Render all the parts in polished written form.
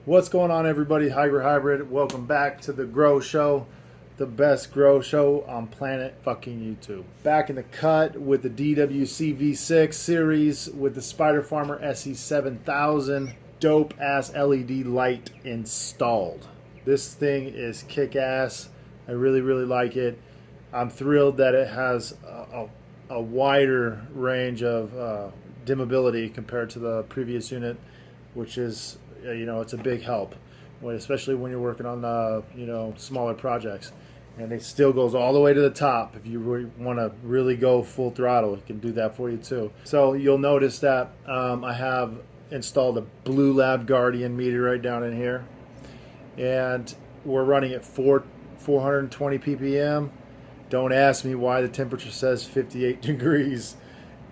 What's going on, everybody? Hybrid, welcome back to the Grow Show, the best grow show on planet fucking YouTube. Back in the cut with the DWC V6 series with the Spider Farmer SE7000 dope ass LED light installed. This thing is kick ass. I really like it. I'm thrilled that it has a wider range of dimmability compared to the previous unit, which is it's a big help, especially when you're working on smaller projects. And it still goes all the way to the top. If you want to really go full throttle, it can do that for you too. So you'll notice that I have installed a Blue Lab Guardian meter right down in here, and we're running at 420 ppm. Don't ask me why the temperature says 58 degrees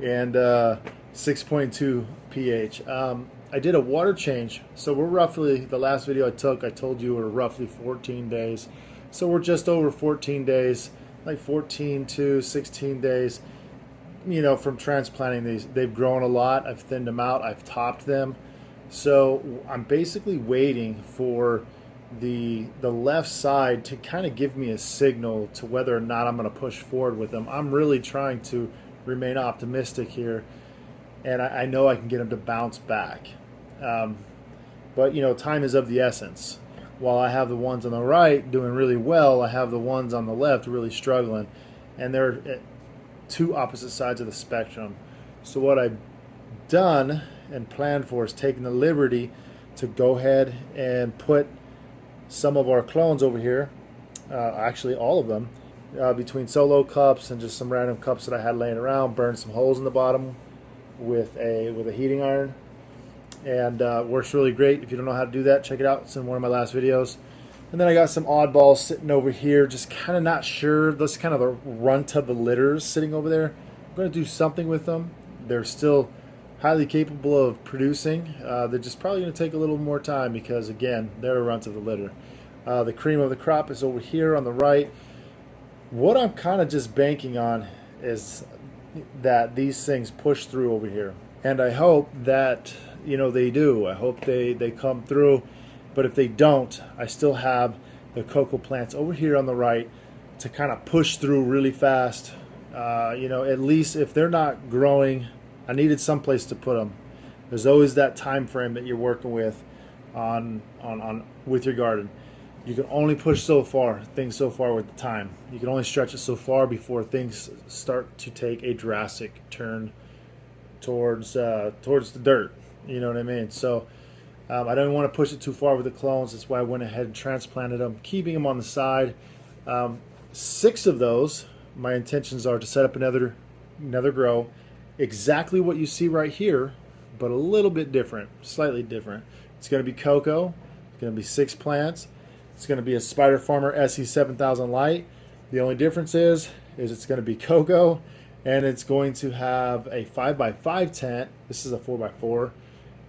and 6.2 pH. I did a water change, so we're roughly, the last video I told you we're roughly 14 days. So we're just over 14 days, like 14 to 16 days, from transplanting these. They've grown a lot. I've thinned them out. I've topped them. So I'm basically waiting for the left side to kind of give me a signal to whether or not I'm going to push forward with them. I'm really trying to remain optimistic here, and I know I can get them to bounce back. But time is of the essence. While I have the ones on the right doing really well, I have the ones on the left really struggling, and they're at two opposite sides of the spectrum. So what I've done and planned for is taking the liberty to go ahead and put some of our clones over here, actually all of them, between solo cups and just some random cups that I had laying around, burn some holes in the bottom with a heating iron. And works really great. If you don't know how to do that, check it out. It's in one of my last videos. And then I got some oddballs sitting over here, just kind of not sure. That's kind of the runt of the litters sitting over there. I'm going to do something with them. They're still highly capable of producing. They're just probably going to take a little more time because, again, they're a runt of the litter. The cream of the crop is over here on the right. What I'm kind of just banking on is that these things push through over here. And I hope that they do. I hope they come through. But if they don't, I still have the cocoa plants over here on the right to kind of push through really fast. At least if they're not growing, I needed some place to put them. There's always that time frame that you're working with with your garden. You can only push so far with the time. You can only stretch it so far before things start to take a drastic turn towards the dirt. You know what I mean? So I don't want to push it too far with the clones. That's why I went ahead and transplanted them, keeping them on the side. 6 of those, my intentions are to set up another grow, exactly what you see right here, but a little bit different, slightly different. It's going to be cocoa. It's going to be 6 plants. It's going to be a Spider Farmer SE7000 light. The only difference is it's going to be cocoa, and it's going to have a 5x5 tent. This is a 4x4.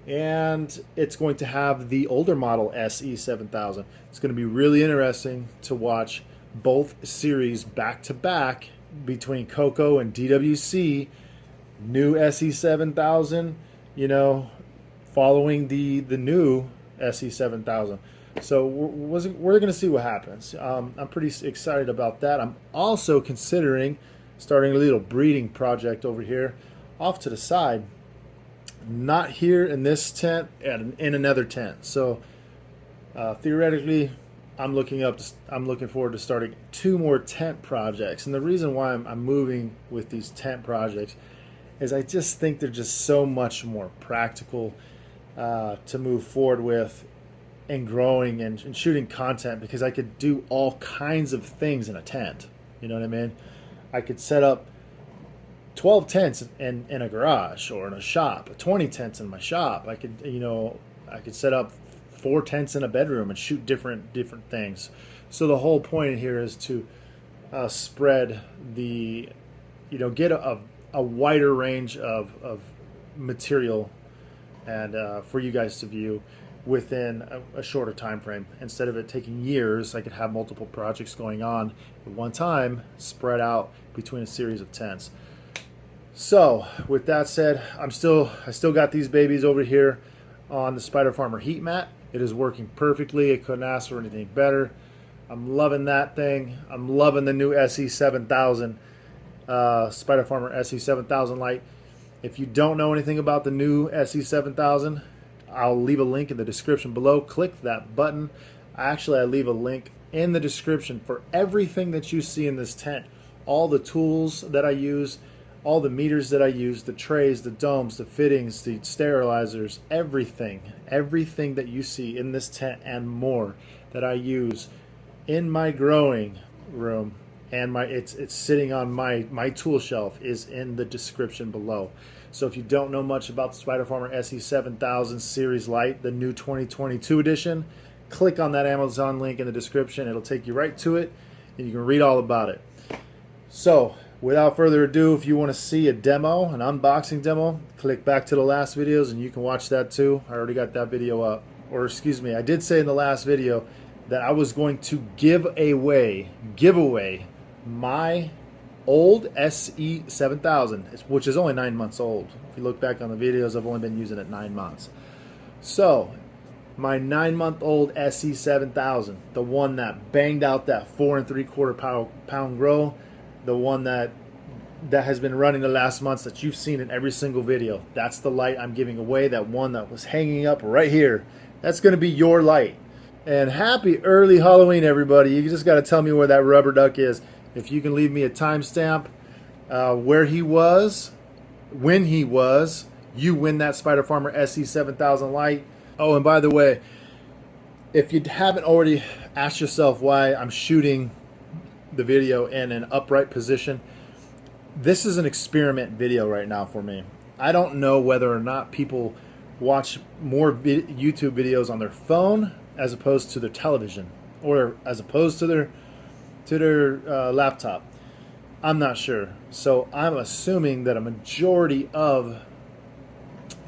And it's going to have the older model SE7000. It's going to be really interesting to watch both series back to back between Coco and DWC. New SE7000, following the new SE7000. So we're going to see what happens. I'm pretty excited about that. I'm also considering starting a little breeding project over here off to the side. Not here in this tent, and in another tent. So theoretically, I'm looking forward to starting 2 more tent projects. And the reason why I'm moving with these tent projects is I just think they're just so much more practical to move forward with and growing and shooting content, because I could do all kinds of things in a tent. You know what I mean? I could set up 12 tents in a garage or in a shop, 20 tents in my shop. I could set up 4 tents in a bedroom and shoot different things. So the whole point here is to spread get a wider range of material and for you guys to view within a shorter time frame. Instead of it taking years, I could have multiple projects going on at one time, spread out between a series of tents. So with that said, I still got these babies over here on the Spider Farmer heat mat. It is working perfectly. It couldn't ask for anything better. I'm loving that thing. I'm loving the new SE7000, Spider Farmer SE7000 light. If you don't know anything about the new SE7000, I'll leave a link in the description below. Click that button. I leave a link in the description for everything that you see in this tent. All the tools that I use, all the meters that I use, the trays, the domes, the fittings, the sterilizers, everything that you see in this tent and more that I use in my growing room, and it's sitting on my tool shelf, is in the description below. So if you don't know much about the Spider Farmer SE7000 Series Lite, the new 2022 edition, click on that Amazon link in the description. It'll take you right to it, and you can read all about it. So without further ado, if you want to see a demo, an unboxing demo, click back to the last videos and you can watch that too. I already got that video up. Or excuse me, I did say in the last video that I was going to give away my old SE7000, which is only 9 months old. If you look back on the videos, I've only been using it 9 months. So my 9-month-old SE7000, the one that banged out that 4 3/4 pound grow, the one that has been running the last months that you've seen in every single video. That's the light I'm giving away, that one that was hanging up right here. That's going to be your light. And happy early Halloween, everybody. You just got to tell me where that rubber duck is. If you can leave me a timestamp where he was, when he was, you win that Spider Farmer SE7000 light. Oh, and by the way, if you haven't already asked yourself why I'm shooting the video in an upright position, this is an experiment video right now for me. I don't know whether or not people watch more YouTube videos on their phone as opposed to their television, or as opposed to their laptop. I'm not sure. So I'm assuming that a majority of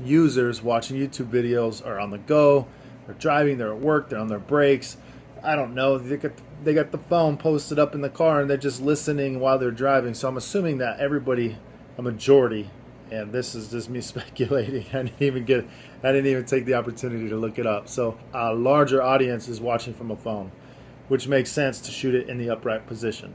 users watching YouTube videos are on the go, they're driving, they're at work, they're on their breaks. I don't know. They got the phone posted up in the car and they're just listening while they're driving. So I'm assuming that everybody, a majority, and this is just me speculating. I didn't even take the opportunity to look it up. So a larger audience is watching from a phone, which makes sense to shoot it in the upright position.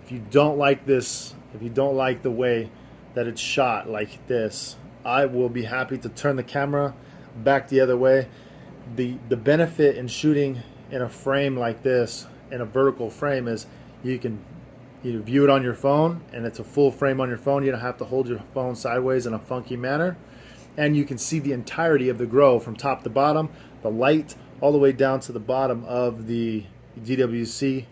If you don't like this, if you don't like the way that it's shot like this, I will be happy to turn the camera back the other way. The benefit in shooting in a frame like this, in a vertical frame, is you can view it on your phone, and it's a full frame on your phone. You don't have to hold your phone sideways in a funky manner, and you can see the entirety of the grow from top to bottom, the light all the way down to the bottom of the DWC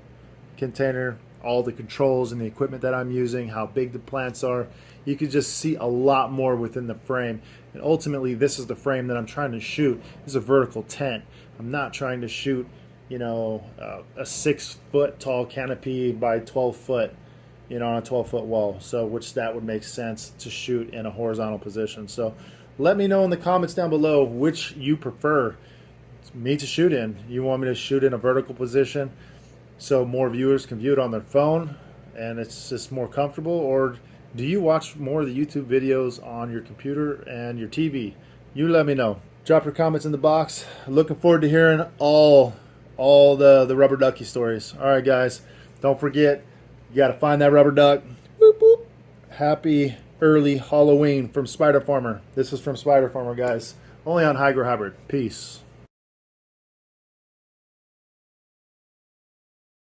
container, all the controls and the equipment that I'm using, how big the plants are. You can just see a lot more within the frame. And ultimately, this is the frame that I'm trying to shoot. This is a vertical tent. I'm not trying to shoot, you know, a 6-foot tall canopy by 12 foot, you know, on a 12-foot wall. So which that would make sense to shoot in a horizontal position. So let me know in the comments down below which you prefer me to shoot in. You want me to shoot in a vertical position so more viewers can view it on their phone and it's just more comfortable, or do you watch more of the YouTube videos on your computer and your TV? You let me know. Drop your comments in the box. Looking forward to hearing all the rubber ducky stories. All right, guys, don't forget, you got to find that rubber duck. Boop, boop. Happy early Halloween from Spider Farmer. This is from Spider Farmer, guys. Only on Hybrid. Peace.